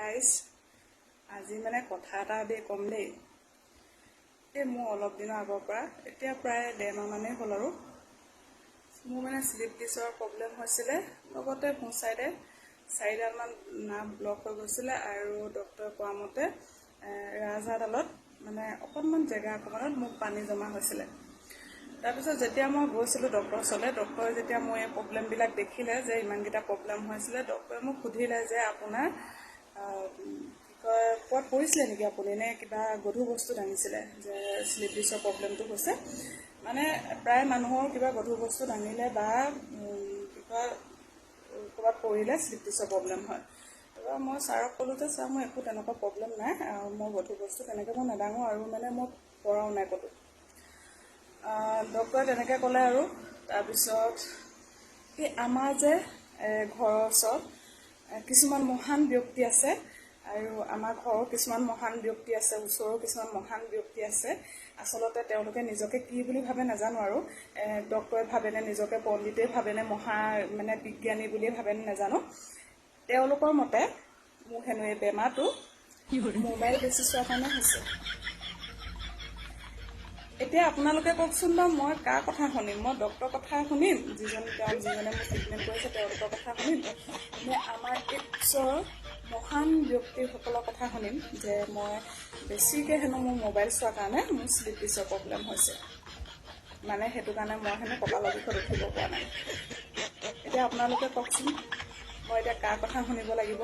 Guys আজি মানে কথা এটা দেই কম দেই। এই মোৰ অলপ দিনৰ আগৰ পৰা এতিয়া প্ৰায় 1.5 মাহ মানেই হ'ল আৰু মোৰ মানে স্লিপ ডিছৰ প্ৰব্লেম হৈছিলে, লগতে সোঁ চাইডে 4ডালমান নাৰ্ভ ব্লক হৈ গৈছিলে আৰু ডক্টৰে কোৱা মতে ৰাজহাড়ডালত মানে অকণমান জেগা অকণমানত মোক পানী জমা হৈছিলে। তাৰপিছত যেতিয়া মই গৈছিলোঁ ডক্টৰৰ ওচৰলৈ, ডক্টৰে যেতিয়া মোৰ এই প্ৰব্লেমবিলাক দেখিলে যে ইমানকেইটা প্ৰব্লেম হৈছিলে, ডক্টৰে মোক সুধিলে যে আপোনাৰ কি কয় ক'ত পৰিছিলে নেকি আপুনি, নে কিবা গধুৰ বস্তু দাঙিছিলে, যে স্লিপ ডিছৰ প্ৰব্লেমটো হৈছে মানে প্ৰায় মানুহৰ কিবা গধুৰ বস্তু দাঙিলে বা কি কয় ক'ৰবাত পৰিলে স্লিপ ডিছৰ প্ৰব্লেম হয়। তাৰপৰা মই ছাৰক ক'লোঁ যে ছাৰ মোৰ একো তেনেকুৱা প্ৰব্লেম নাই, মই গধুৰ বস্তু তেনেকৈ মই নাদাঙো আৰু মানে মই পৰাও নাই ক'তো। ডক্টৰে তেনেকৈ ক'লে আৰু তাৰপিছত এই আমাৰ যে ঘৰৰ ওচৰত কিছুমান মহান ব্যক্তি আছে আৰু আমাৰ ঘৰৰ কিছুমান মহান ব্যক্তি আছে, ওচৰৰ কিছুমান মহান ব্যক্তি আছে। আচলতে তেওঁলোকে নিজকে কি বুলি ভাবে নাজানো আৰু ডক্টৰে ভাবেনে, নিজকে পণ্ডিতেই ভাবেনে, মানে বিজ্ঞানী বুলিয়ে ভাবেনে নাজানো। তেওঁলোকৰ মতে মোৰ হেনো এই বেমাৰটো মোবাইল বেছি চোৱাৰ কাৰণে হৈছে। এতিয়া আপোনালোকে কওকচোন বাৰু, মই কাৰ কথা শুনিম? মই ডক্টৰৰ কথা শুনিম, যিজনে মোক ট্ৰিটমেণ্ট কৰিছে তেওঁলোকৰ কথা শুনিম, নে আমাৰ এই ওচৰৰ মহান ব্যক্তিসকলৰ কথা শুনিম যে মই বেছিকৈ হেনো মোৰ মোবাইল চোৱাৰ কাৰণে মোৰ স্লিপ ডিছৰ প্ৰব্লেম হৈছে, মানে সেইটো কাৰণে মই হেনো কঁকালৰ বিষত উঠিব পৰা নাই। এতিয়া আপোনালোকে কওকচোন, মই এতিয়া কাৰ কথা শুনিব লাগিব?